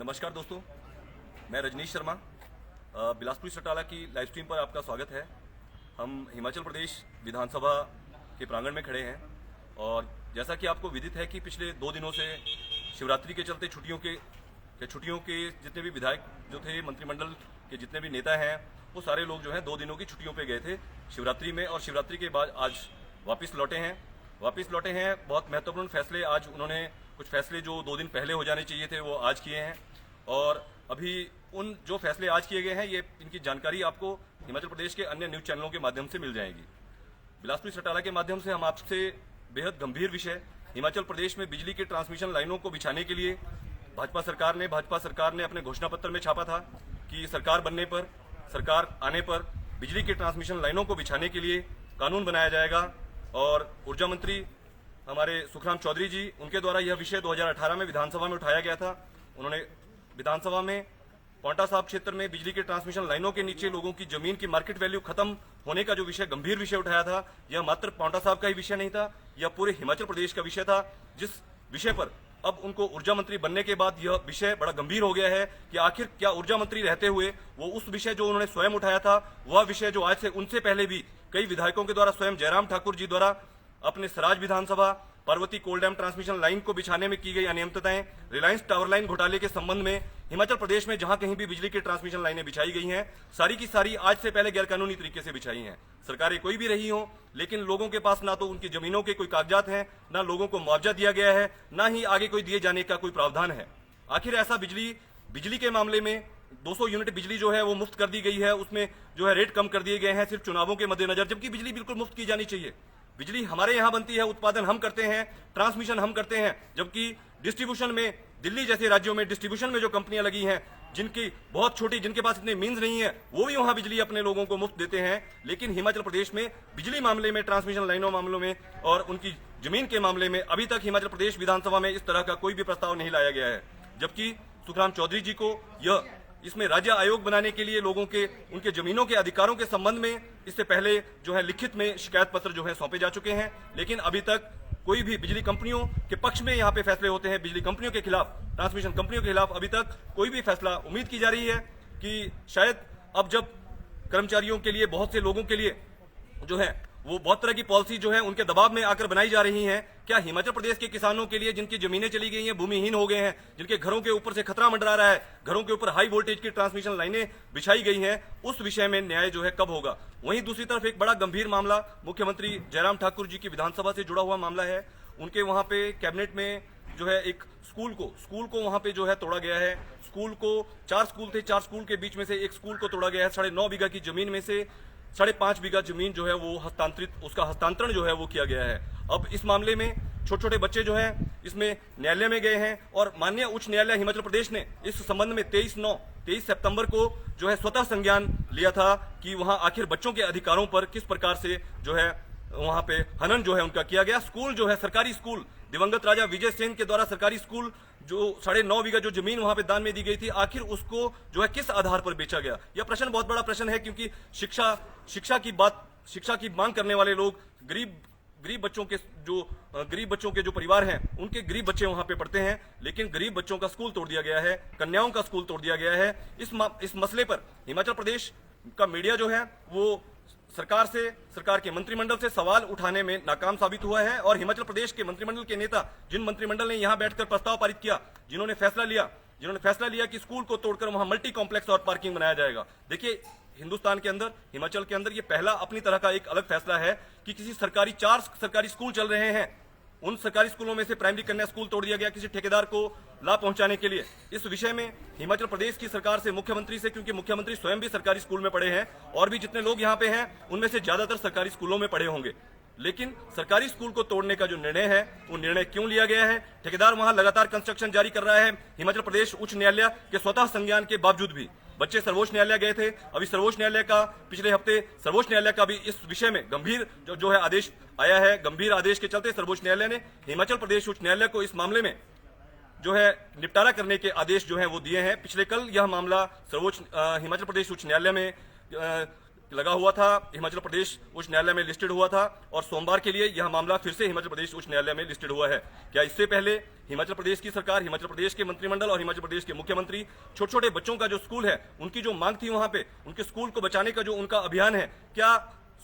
नमस्कार दोस्तों, मैं रजनीश शर्मा बिलासपुर सटाला की लाइव स्ट्रीम पर आपका स्वागत है। हम हिमाचल प्रदेश विधानसभा के प्रांगण में खड़े हैं और जैसा कि आपको विदित है कि पिछले 2 दिनों से शिवरात्रि के चलते छुट्टियों के जितने भी विधायक जो थे, मंत्रिमंडल के जितने भी नेता हैं, वो सारे लोग जो हैं 2 दिनों की छुट्टियों पे गए थे शिवरात्रि में, और शिवरात्रि के बाद आज वापस लौटे हैं। बहुत महत्वपूर्ण फैसले आज उन्होंने, कुछ फैसले जो 2 दिन पहले हो जाने चाहिए थे वो आज किए हैं, और अभी उन जो फैसले आज किए गए हैं ये इनकी जानकारी आपको हिमाचल प्रदेश के अन्य न्यूज चैनलों के माध्यम से मिल जाएगी। बिलासपुर सटाला के माध्यम से हम आपसे बेहद गंभीर विषय, हिमाचल प्रदेश में बिजली के ट्रांसमिशन लाइनों को बिछाने के लिए भाजपा सरकार ने अपने घोषणा पत्र में छापा था कि सरकार आने पर बिजली के ट्रांसमिशन लाइनों को बिछाने के लिए कानून बनाया जाएगा। और ऊर्जा मंत्री हमारे सुखराम चौधरी जी, उनके द्वारा यह विषय 2018 में विधानसभा में उठाया गया था। उन्होंने विधानसभा में पांवटा साहिब क्षेत्र में बिजली के ट्रांसमिशन लाइनों के नीचे लोगों की जमीन की मार्केट वैल्यू खत्म होने का जो विषय, गंभीर विषय उठाया था, यह मात्र पांवटा साहिब का ही विषय नहीं था, यह पूरे हिमाचल प्रदेश का विषय था, जिस विषय पर अब उनको ऊर्जा मंत्री बनने के बाद यह विषय बड़ा गंभीर हो गया है कि आखिर क्या ऊर्जा मंत्री रहते हुए वो उस विषय जो उन्होंने स्वयं उठाया था, वह विषय जो आज से उनसे पहले भी कई विधायकों के द्वारा, स्वयं जयराम ठाकुर जी द्वारा अपने सराज विधानसभा पार्वती कोल डैम ट्रांसमिशन लाइन को बिछाने में की गई अनियमितताएं, रिलायंस टावर लाइन घोटाले के संबंध में हिमाचल प्रदेश में जहां कहीं भी बिजली के ट्रांसमिशन लाइनें बिछाई गई हैं, सारी की सारी आज से पहले गैरकानूनी तरीके से बिछाई हैं। सरकारें कोई भी रही हो, लेकिन लोगों के पास ना तो उनकी जमीनों के कोई कागजात हैं, ना लोगों को मुआवजा दिया गया है, ना ही आगे कोई दिए जाने का कोई प्रावधान है। आखिर ऐसा बिजली के मामले में 200 यूनिट बिजली जो है वो मुफ्त कर दी गई है, उसमें जो है रेट कम कर दिए गए हैं सिर्फ चुनावों के मद्देनजर, जबकि बिजली बिल्कुल मुफ्त की जानी चाहिए। बिजली हमारे यहां बनती है, उत्पादन हम करते हैं, ट्रांसमिशन हम करते हैं, जबकि डिस्ट्रीब्यूशन में दिल्ली जैसे राज्यों में डिस्ट्रीब्यूशन में जो कंपनियां लगी हैं, जिनकी बहुत छोटी, जिनके पास इतने मीन्स नहीं है, वो भी वहां बिजली अपने लोगों को मुफ्त देते हैं। लेकिन हिमाचल प्रदेश में बिजली मामले में, ट्रांसमिशन लाइनों मामलों में और उनकी जमीन के मामले में अभी तक हिमाचल प्रदेश विधानसभा में इस तरह का कोई भी प्रस्ताव नहीं लाया गया है, जबकि सुखराम चौधरी जी को इसमें राज्य आयोग बनाने के लिए लोगों के, उनके जमीनों के अधिकारों के संबंध में इससे पहले जो है लिखित में शिकायत पत्र जो है सौंपे जा चुके हैं, लेकिन अभी तक कोई भी बिजली कंपनियों के पक्ष में यहाँ पे फैसले होते हैं, बिजली कंपनियों के खिलाफ, ट्रांसमिशन कंपनियों के खिलाफ अभी तक कोई भी फैसला। उम्मीद की जा रही है कि शायद अब जब कर्मचारियों के लिए, बहुत से लोगों के लिए जो है वो बहुत तरह की पॉलिसी जो है उनके दबाव में आकर बनाई जा रही हैं, क्या हिमाचल प्रदेश के किसानों के लिए, जिनकी जमीनें चली गई हैं, भूमिहीन हो गए हैं, जिनके घरों के ऊपर से खतरा मंडरा रहा है, घरों के ऊपर हाई वोल्टेज की ट्रांसमिशन लाइनें बिछाई गई हैं, उस विषय में न्याय जो है कब होगा? वहीं दूसरी तरफ एक बड़ा गंभीर मामला मुख्यमंत्री जयराम ठाकुर जी की विधानसभा से जुड़ा हुआ मामला है। उनके वहां पे कैबिनेट में जो है एक स्कूल को वहां पे जो है तोड़ा गया है। स्कूल को 4 स्कूल थे, 4 स्कूल के बीच में से एक स्कूल को तोड़ा गया है। 9.5 बीघा की जमीन में से 5.5 बीघा जमीन जो है वो उसका हस्तांतरण जो है वो किया गया है। अब इस मामले में छोटे छोटे बच्चे जो हैं इसमें न्यायालय में गए हैं, और माननीय उच्च न्यायालय हिमाचल प्रदेश ने इस संबंध में 23 सितंबर को जो है स्वतः संज्ञान लिया था कि वहां आखिर बच्चों के अधिकारों पर किस प्रकार से जो है वहां पे हनन जो है उनका किया गया। स्कूल जो है, सरकारी स्कूल, दिवंगत राजा विजय सेन के द्वारा सरकारी स्कूल जो 9.5 बीघा जो जमीन वहां पे दान में दी गई थी, आखिर उसको जो है किस आधार पर बेचा गया? यह प्रश्न बहुत बड़ा प्रश्न है, क्योंकि शिक्षा की मांग करने वाले लोग गरीब बच्चों के जो परिवार हैं, उनके गरीब बच्चे वहां पे पढ़ते हैं, लेकिन गरीब बच्चों का स्कूल तोड़ दिया गया है, कन्याओं का स्कूल तोड़ दिया गया है। इस मसले पर हिमाचल प्रदेश का मीडिया जो है वो सरकार के मंत्रिमंडल से सवाल उठाने में नाकाम साबित हुआ है, और हिमाचल प्रदेश के मंत्रिमंडल के नेता, जिन मंत्रिमंडल ने यहां बैठकर प्रस्ताव पारित किया, जिन्होंने फैसला लिया कि स्कूल को तोड़कर वहां मल्टी कॉम्प्लेक्स और पार्किंग बनाया जाएगा। देखिए, हिंदुस्तान के अंदर, हिमाचल के अंदर ये पहला अपनी तरह का एक अलग फैसला है कि 4 सरकारी स्कूल चल रहे हैं, उन सरकारी स्कूलों में से प्राइमरी कन्या स्कूल तोड़ दिया गया किसी ठेकेदार को लाभ पहुंचाने के लिए। इस विषय में हिमाचल प्रदेश की सरकार से, मुख्यमंत्री से, क्योंकि मुख्यमंत्री स्वयं भी सरकारी स्कूल में पढ़े हैं, और भी जितने लोग यहाँ पे हैं उनमें से ज्यादातर सरकारी स्कूलों में पढ़े होंगे, लेकिन सरकारी स्कूल को तोड़ने का जो निर्णय है वो निर्णय क्यों लिया गया है? ठेकेदार वहां लगातार कंस्ट्रक्शन जारी कर रहा है, हिमाचल प्रदेश उच्च न्यायालय के स्वतः संज्ञान के बावजूद भी। बच्चे सर्वोच्च न्यायालय गए थे, अभी पिछले हफ्ते सर्वोच्च न्यायालय का भी इस विषय में गंभीर जो है आदेश आया है। गंभीर आदेश के चलते सर्वोच्च न्यायालय ने हिमाचल प्रदेश उच्च न्यायालय को इस मामले में जो है निपटारा करने के आदेश जो है वो दिए हैं। पिछले कल यह मामला हिमाचल प्रदेश उच्च न्यायालय में लगा हुआ था, हिमाचल प्रदेश उच्च न्यायालय में लिस्टेड हुआ था और सोमवार के लिए यह मामला फिर से हिमाचल प्रदेश उच्च न्यायालय में लिस्टेड हुआ है। क्या इससे पहले हिमाचल प्रदेश की सरकार, हिमाचल प्रदेश के मंत्रिमंडल और हिमाचल प्रदेश के मुख्यमंत्री छोटे छोटे बच्चों का जो स्कूल है, उनकी जो मांग थी वहां पे, उनके स्कूल को बचाने का जो उनका अभियान है, क्या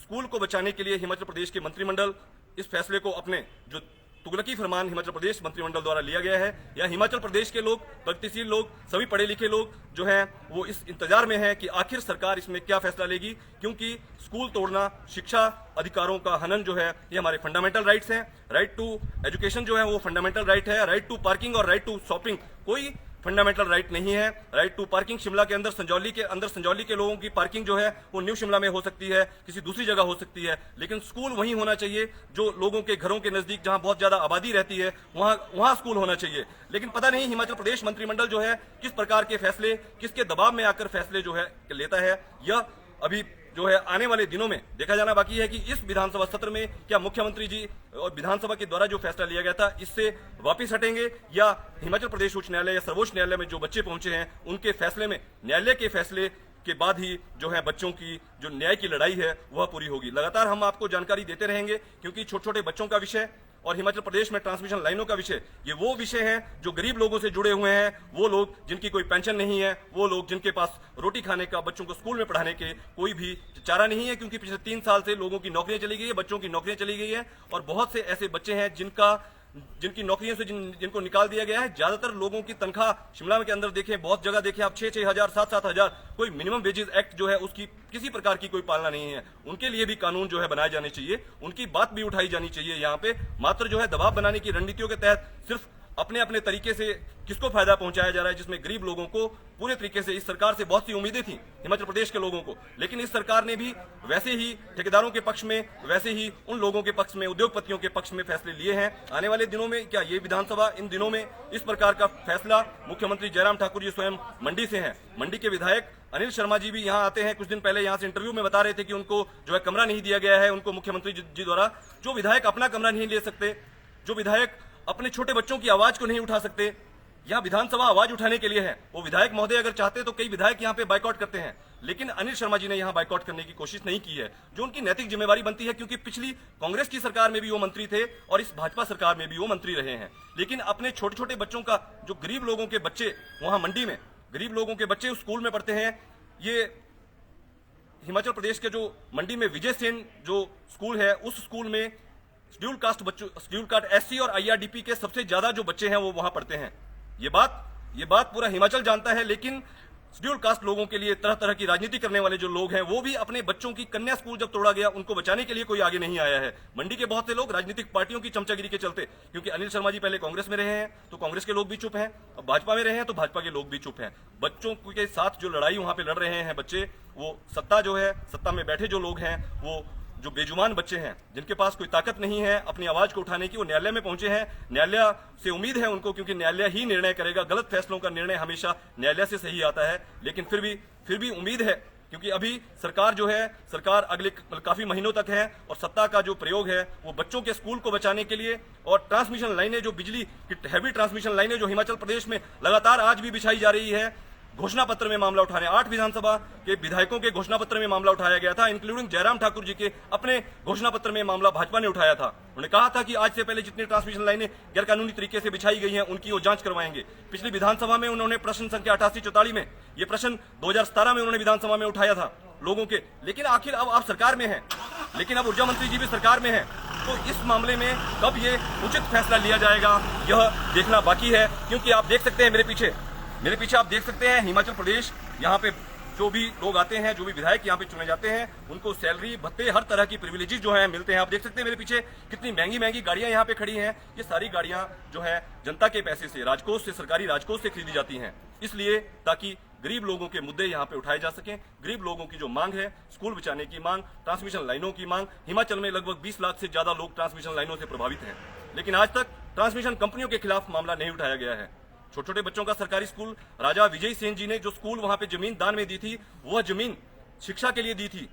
स्कूल को बचाने के लिए हिमाचल प्रदेश के मंत्रिमंडल इस फैसले को अपने जो तुगलकी फरमान हिमाचल प्रदेश मंत्रिमंडल द्वारा लिया गया है, या हिमाचल प्रदेश के लोग, प्रगतिशील लोग, सभी पढ़े लिखे लोग जो हैं वो इस इंतजार में हैं कि आखिर सरकार इसमें क्या फैसला लेगी, क्योंकि स्कूल तोड़ना, शिक्षा अधिकारों का हनन जो है, ये हमारे फंडामेंटल राइट्स हैं। राइट टू एजुकेशन जो है वो फंडामेंटल राइट है। राइट टू पार्किंग और राइट टू शॉपिंग कोई फंडामेंटल राइट नहीं है। राइट टू पार्किंग, शिमला के अंदर संजौली के लोगों की पार्किंग जो है वो न्यू शिमला में हो सकती है, किसी दूसरी जगह हो सकती है, लेकिन स्कूल वहीं होना चाहिए जो लोगों के घरों के नजदीक, जहां बहुत ज्यादा आबादी रहती है, वहां स्कूल होना चाहिए। लेकिन पता नहीं हिमाचल प्रदेश मंत्रिमंडल जो है किस प्रकार के फैसले, किसके दबाव में आकर फैसले जो है लेता है, यह अभी जो है आने वाले दिनों में देखा जाना बाकी है कि इस विधानसभा सत्र में क्या मुख्यमंत्री जी और विधानसभा के द्वारा जो फैसला लिया गया था इससे वापस हटेंगे, या हिमाचल प्रदेश उच्च न्यायालय या सर्वोच्च न्यायालय में जो बच्चे पहुंचे हैं उनके फैसले में, न्यायालय के फैसले के बाद ही जो है बच्चों की जो न्याय की लड़ाई है वह पूरी होगी। लगातार हम आपको जानकारी देते रहेंगे, क्योंकि छोटे छोटे बच्चों का विषय और हिमाचल प्रदेश में ट्रांसमिशन लाइनों का विषय, ये वो विषय हैं जो गरीब लोगों से जुड़े हुए हैं, वो लोग जिनकी कोई पेंशन नहीं है, वो लोग जिनके पास रोटी खाने का, बच्चों को स्कूल में पढ़ाने के कोई भी चारा नहीं है, क्योंकि पिछले 3 साल से लोगों की नौकरियां चली गई है, बच्चों की नौकरियां चली गई है, और बहुत से ऐसे बच्चे हैं जिनकी नौकरियों से जिनको निकाल दिया गया है। ज्यादातर लोगों की तनख्वाह शिमला के अंदर देखें, बहुत जगह देखें आप, 6-6 हजार, 7-7 हजार, कोई मिनिमम वेजेस एक्ट जो है उसकी किसी प्रकार की कोई पालना नहीं है। उनके लिए भी कानून जो है बनाए जाने चाहिए, उनकी बात भी उठाई जानी चाहिए। यहाँ पे मात्र जो है दबाव बनाने की रणनीतियों के तहत सिर्फ अपने अपने तरीके से किसको फायदा पहुंचाया जा रहा है, जिसमें गरीब लोगों को पूरे तरीके से, इस सरकार से बहुत सी उम्मीदें थी हिमाचल प्रदेश के लोगों को, लेकिन इस सरकार ने भी वैसे ही ठेकेदारों के पक्ष में, वैसे ही उन लोगों के पक्ष में, उद्योगपतियों के पक्ष में फैसले लिए हैं। आने वाले दिनों में क्या ये विधानसभा इन दिनों में इस प्रकार का फैसला, मुख्यमंत्री जयराम ठाकुर जी स्वयं मंडी से हैं, मंडी के विधायक अनिल शर्मा जी भी यहाँ आते हैं, कुछ दिन पहले यहाँ से इंटरव्यू में बता रहे थे कि उनको जो है कमरा नहीं दिया गया है, उनको मुख्यमंत्री जी द्वारा। जो विधायक अपना कमरा नहीं ले सकते, जो विधायक अपने छोटे बच्चों की आवाज को नहीं उठा सकते, यहाँ विधानसभा आवाज उठाने के लिए है। वो विधायक महोदय अगर चाहते तो कई विधायक यहाँ पे बाइकआउट करते हैं, लेकिन अनिल शर्मा जी ने यहाँ बाइकआउट करने की कोशिश नहीं की है, जो उनकी नैतिक जिम्मेवारी बनती है, क्योंकि पिछली कांग्रेस की सरकार में भी वो मंत्री थे और इस भाजपा सरकार में भी वो मंत्री रहे हैं। लेकिन अपने छोटे छोटे बच्चों का, जो गरीब लोगों के बच्चे वहां मंडी में, गरीब लोगों के बच्चे उस स्कूल में पढ़ते हैं, ये हिमाचल प्रदेश के जो मंडी में विजय सेन जो स्कूल है, उस स्कूल में शेड्यूल कास्ट एससी और आईआरडीपी के सबसे ज्यादा जो बच्चे हैं वो वहां पढ़ते हैं। ये बात पूरा हिमाचल जानता है, लेकिन शेड्यूल कास्ट लोगों के लिए तरह तरह की राजनीति करने वाले जो लोग हैं, वो भी अपने बच्चों की कन्या स्कूल जब तोड़ा गया, उनको बचाने के लिए कोई आगे नहीं आया है। मंडी के बहुत से लोग राजनीतिक पार्टियों की चमचागिरी के चलते, क्योंकि अनिल शर्मा जी पहले कांग्रेस में रहे हैं तो कांग्रेस के लोग भी चुप हैं, अब भाजपा में रहे हैं तो भाजपा के लोग भी चुप हैं। बच्चों के साथ जो लड़ाई वहां पे लड़ रहे हैं बच्चे, वो सत्ता में बैठे जो लोग हैं, वो जो बेजुबान बच्चे हैं, जिनके पास कोई ताकत नहीं है अपनी आवाज को उठाने की, वो न्यायालय में पहुंचे हैं। न्यायालय से उम्मीद है उनको, क्योंकि न्यायालय ही निर्णय करेगा, गलत फैसलों का निर्णय हमेशा न्यायालय से सही आता है, लेकिन फिर भी उम्मीद है, क्योंकि अभी सरकार अगले काफी महीनों तक है, और सत्ता का जो प्रयोग है वो बच्चों के स्कूल को बचाने के लिए, और ट्रांसमिशन लाइनें, जो बिजली की हैवी ट्रांसमिशन लाइनें जो हिमाचल प्रदेश में लगातार आज भी बिछाई जा रही है, घोषणा पत्र में मामला उठाने 8 विधानसभा के विधायकों के घोषणा पत्र में मामला उठाया गया था, इंक्लूडिंग जयराम ठाकुर जी के अपने घोषणा पत्र में मामला भाजपा ने उठाया था। उन्होंने कहा था कि आज से पहले जितनी ट्रांसमिशन लाइनें गैरकानूनी तरीके से बिछाई गई हैं उनकी वो जांच करवाएंगे। पिछली विधानसभा में उन्होंने प्रश्न संख्या 8844 में, ये प्रश्न 2017 में उन्होंने विधानसभा में उठाया था लोगों के, लेकिन आखिर अब आप सरकार में हैं, लेकिन अब ऊर्जा मंत्री जी भी सरकार में है, तो इस मामले में कब ये उचित फैसला लिया जाएगा यह देखना बाकी है। क्योंकि आप देख सकते हैं मेरे पीछे आप देख सकते हैं हिमाचल प्रदेश, यहाँ पे जो भी लोग आते हैं, जो भी विधायक यहाँ पे चुने जाते हैं, उनको सैलरी, भत्ते, हर तरह की प्रिविलेजेस जो है मिलते हैं। आप देख सकते हैं मेरे पीछे कितनी महंगी गाड़ियां यहाँ पे खड़ी हैं। ये सारी गाड़ियां जो है जनता के पैसे से, राजकोष से, सरकारी राजकोष से खरीदी जाती हैं, इसलिए ताकि गरीब लोगों के मुद्दे यहाँ पे उठाए जा सकें। गरीब लोगों की जो मांग है, स्कूल बचाने की मांग, ट्रांसमिशन लाइनों की मांग, हिमाचल में लगभग 20 लाख से ज्यादा लोग ट्रांसमिशन लाइनों से प्रभावित हैं, लेकिन आज तक ट्रांसमिशन कंपनियों के खिलाफ मामला नहीं उठाया गया है। छोटे छोटे बच्चों का सरकारी स्कूल, राजा विजय सेन जी ने जो स्कूल वहां पे जमीन दान में दी थी, वह जमीन शिक्षा के लिए दी थी।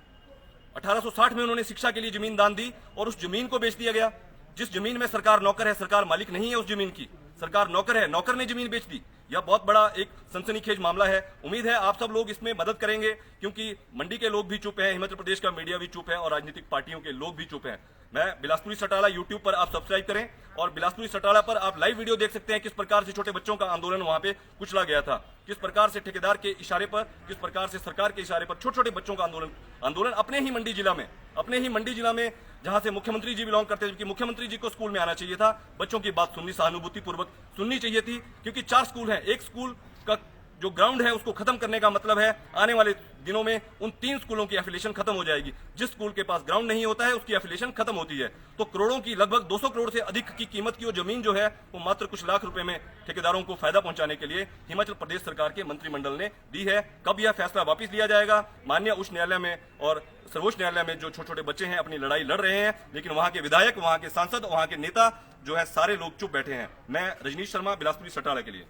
1860 में उन्होंने शिक्षा के लिए जमीन दान दी और उस जमीन को बेच दिया गया। जिस जमीन में सरकार नौकर है, सरकार मालिक नहीं है उस जमीन की, सरकार नौकर है, नौकर ने जमीन बेच दी। यह बहुत बड़ा एक सनसनीखेज मामला है। उम्मीद है आप सब लोग इसमें मदद करेंगे, क्योंकि मंडी के लोग भी चुप हैं, हिमाचल प्रदेश का मीडिया भी चुप है और राजनीतिक पार्टियों के लोग भी चुप हैं। मैं बिलासपुरी सटाला यूट्यूब पर आप सब्सक्राइब करें और बिलासपुरी सटाला पर आप लाइव वीडियो देख सकते हैं किस प्रकार से छोटे बच्चों का आंदोलन वहां पे कुचला गया था, किस प्रकार से ठेकेदार के इशारे पर, किस प्रकार से सरकार के इशारे पर छोटे छोटे बच्चों का आंदोलन अपने ही मंडी जिला में जहां से मुख्यमंत्री जी बिलोंग करते थे, क्योंकि मुख्यमंत्री जी को स्कूल में आना चाहिए था, बच्चों की बात सुननी, सहानुभूति पूर्वक सुननी चाहिए थी, क्योंकि 4 स्कूल हैं। एक स्कूल का जो ग्राउंड है उसको खत्म करने का मतलब है आने वाले दिनों में उन 3 स्कूलों की एफिलिएशन खत्म हो जाएगी। जिस स्कूल के पास ग्राउंड नहीं होता है उसकी एफिलिएशन खत्म होती है। तो करोड़ों की, लगभग 200 करोड़ से अधिक की कीमत की वो जमीन जो है वो मात्र कुछ लाख रुपए में ठेकेदारों को फायदा पहुंचाने के लिए हिमाचल प्रदेश सरकार के मंत्रिमंडल ने दी है। कब यह फैसला वापस लिया जाएगा? माननीय उच्च न्यायालय में और सर्वोच्च न्यायालय में जो छोटे छोटे बच्चे हैं अपनी लड़ाई लड़ रहे हैं, लेकिन वहां के विधायक, वहां के सांसद, वहां के नेता जो है सारे लोग चुप बैठे हैं। मैं रजनीश शर्मा, बिलासपुरी सटाला के लिए।